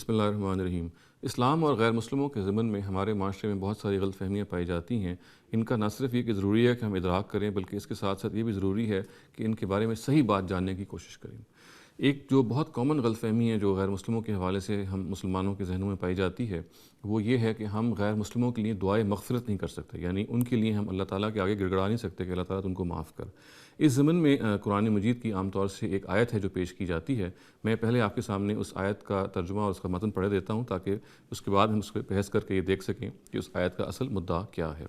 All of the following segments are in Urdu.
بسم اللہ الرحمن الرحیم۔ اسلام اور غیر مسلموں کے ضمن میں ہمارے معاشرے میں بہت ساری غلط فہمیاں پائی جاتی ہیں۔ ان کا نہ صرف یہ کہ ضروری ہے کہ ہم ادراک کریں، بلکہ اس کے ساتھ ساتھ یہ بھی ضروری ہے کہ ان کے بارے میں صحیح بات جاننے کی کوشش کریں۔ ایک جو بہت کامن غلط فہمی ہے جو غیر مسلموں کے حوالے سے ہم مسلمانوں کے ذہنوں میں پائی جاتی ہے، وہ یہ ہے کہ ہم غیر مسلموں کے لیے دعائے مغفرت نہیں کر سکتے، یعنی ان کے لیے ہم اللہ تعالیٰ کے آگے گڑ گڑا نہیں سکتے کہ اللہ تعالیٰ ان کو معاف کر۔ اس ضمن میں قرآن مجید کی عام طور سے ایک آیت ہے جو پیش کی جاتی ہے۔ میں پہلے آپ کے سامنے اس آیت کا ترجمہ اور اس کا متن پڑھ دیتا ہوں تاکہ اس کے بعد ہم اس پہ بحث کر کے یہ دیکھ سکیں کہ اس آیت کا اصل مدعا کیا ہے۔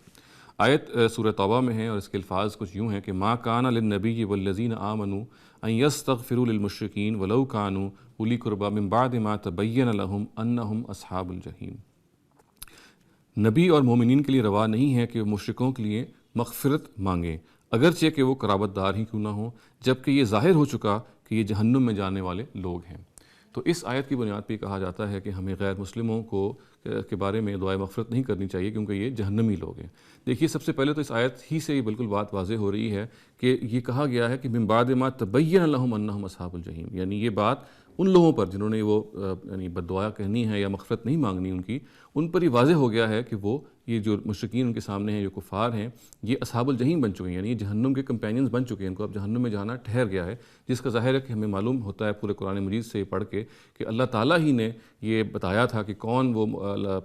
آیت سورہ توبہ میں ہے اور اس کے الفاظ کچھ یوں ہیں کہ ما کان للنبی والذین آمنوا ان یستغفروا للمشرکین ولو کانوا اولی قربی من بعد ما تبین لهم انہم اصحاب الجحیم۔ نبی اور مومنین کے لیے روا نہیں ہے کہ وہ مشرکوں کے لیے مغفرت مانگیں، اگرچہ کہ وہ قرابت دار ہی کیوں نہ ہوں، جبکہ یہ ظاہر ہو چکا کہ یہ جہنم میں جانے والے لوگ ہیں۔ تو اس آیت کی بنیاد پہ کہا جاتا ہے کہ ہمیں غیر مسلموں کے بارے میں دعائے مغفرت نہیں کرنی چاہیے کیونکہ یہ جہنمی لوگ ہیں۔ دیکھیے، سب سے پہلے تو اس آیت ہی سے یہ بالکل بات واضح ہو رہی ہے کہ یہ کہا گیا ہے کہ من بعد ما تبین لهم انہم اصحاب الجحیم، یعنی یہ بات ان لوگوں پر جنہوں نے وہ یعنی بد دعا کہنی ہے یا مغفرت نہیں مانگنی ان پر یہ واضح ہو گیا ہے کہ وہ یہ جو مشرکین ان کے سامنے ہیں، جو کفار ہیں، یہ اصحاب الجحیم بن چکے ہیں، یعنی یہ جہنم کے کمپینینز بن چکے ہیں، ان کو اب جہنم میں جانا ٹھہر گیا ہے، جس کا ظاہر ہے کہ ہمیں معلوم ہوتا ہے پورے قرآن مجید سے پڑھ کے کہ اللہ تعالیٰ ہی نے یہ بتایا تھا کہ کون وہ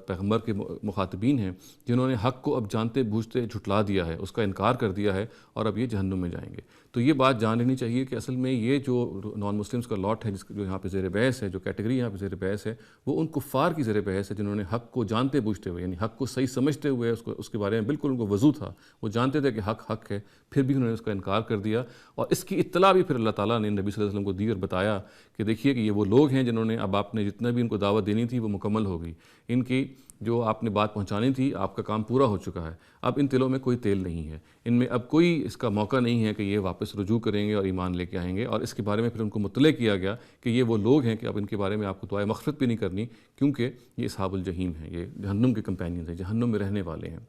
پیغمبر کے مخاطبین ہیں جنہوں نے حق کو اب جانتے بوجھتے جھٹلا دیا ہے، اس کا انکار کر دیا ہے اور اب یہ جہنم میں جائیں گے۔ تو یہ بات جان لینی چاہیے کہ اصل میں یہ جو نان مسلمس کا لاٹ ہے، جو یہاں پہ زیر بحث ہے، جو کیٹیگری یہاں پہ زیر بحث ہے، وہ ان کفار کی زیر بحث ہے جنہوں نے حق کو جانتے بوجھتے ہوئے، یعنی حق کو صحیح سمجھتے ہوئے اس کے بارے میں بالکل ان کو وضو تھا، وہ جانتے تھے کہ حق ہے، پھر بھی انہوں نے اس کا انکار کر دیا، اور اس کی اطلاع بھی پھر اللہ تعالیٰ نے نبی صلی اللہ علیہ وسلم کو دی اور بتایا کہ دیکھیے کہ یہ وہ لوگ ہیں جنہوں نے اب آپ نے جتنا بھی ان کو دعوت دینی تھی وہ مکمل ہو گئی، ان کی جو آپ نے بات پہنچانی تھی آپ کا کام پورا ہو چکا ہے، اب ان دلوں میں کوئی تیل نہیں ہے، ان میں اب کوئی اس کا موقع نہیں ہے کہ یہ واپس رجوع کریں گے اور ایمان لے کے آئیں گے، اور اس کے بارے میں پھر ان کو مطلع کیا گیا کہ یہ وہ لوگ ہیں کہ اب ان کے بارے میں آپ کو دعائے مغفرت بھی نہیں کرنی کیونکہ یہ اصحاب الجحیم ہیں، یہ جہنم کے کمپینینز ہیں، جہنم میں رہنے والے ہیں۔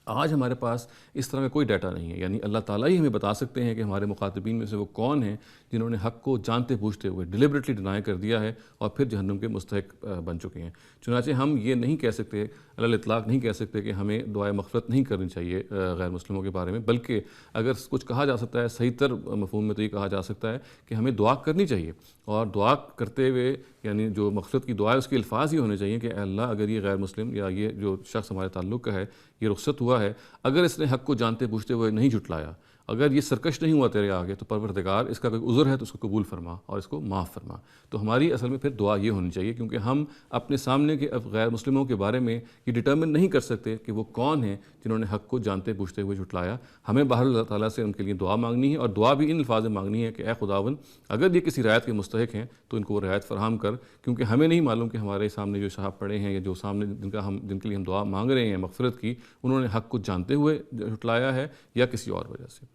آج ہمارے پاس اس طرح کا کوئی ڈیٹا نہیں ہے، یعنی اللہ تعالیٰ ہی ہمیں بتا سکتے ہیں کہ ہمارے مخاطبین میں سے وہ کون ہیں جنہوں نے حق کو جانتے بوجھتے ہوئے ڈیلیبریٹلی ڈینائی کر دیا ہے اور پھر جہنم کے مستحق بن چکے ہیں۔ چنانچہ ہم یہ نہیں کہہ سکتے، علی الاطلاق نہیں کہہ سکتے کہ ہمیں دعائے مغفرت نہیں کرنی چاہیے غیر مسلموں کے بارے میں، بلکہ اگر کچھ کہا جا سکتا ہے صحیح تر مفہوم میں تو یہ کہا جا سکتا ہے کہ ہمیں دعا کرنی چاہیے، اور دعا کرتے ہوئے یعنی جو مغفرت کی دعا ہے اس کے الفاظ یہ ہونے چاہیے کہ اے اللہ اگر یہ غیر مسلم یا یہ جو شخص ہمارے تعلق کا ہے یہ رخصت ہوا ہے، اگر اس نے حق کو جانتے بوجھتے ہوئے نہیں جھٹلایا، اگر یہ سرکش نہیں ہوا تیرے آگے، تو پروردگار اس کا کوئی عذر ہے تو اس کو قبول فرما اور اس کو معاف فرما۔ تو ہماری اصل میں پھر دعا یہ ہونی چاہیے، کیونکہ ہم اپنے سامنے کے غیر مسلموں کے بارے میں یہ ڈٹرمن نہیں کر سکتے کہ وہ کون ہیں جنہوں نے حق کو جانتے بوجھتے ہوئے جھٹلایا۔ ہمیں باہر اللہ تعالیٰ سے ان کے لیے دعا مانگنی ہے، اور دعا بھی ان الفاظ میں مانگنی ہے کہ اے خداوند اگر یہ کسی رعایت کے مستحق ہیں تو ان کو وہ رعایت فراہم کر، کیونکہ ہمیں نہیں معلوم کہ ہمارے سامنے جو صاحب پڑے ہیں یا جو سامنے جن کے لیے ہم دعا مانگ رہے ہیں مغفرت کی، انہوں نے حق کو جانتے ہوئے جھٹلایا ہے یا کسی اور وجہ سے۔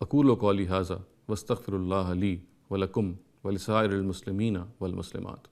اقول قولی ھذا واستغفر اللہ لی ولکم ولسائر المسلمین والمسلمات۔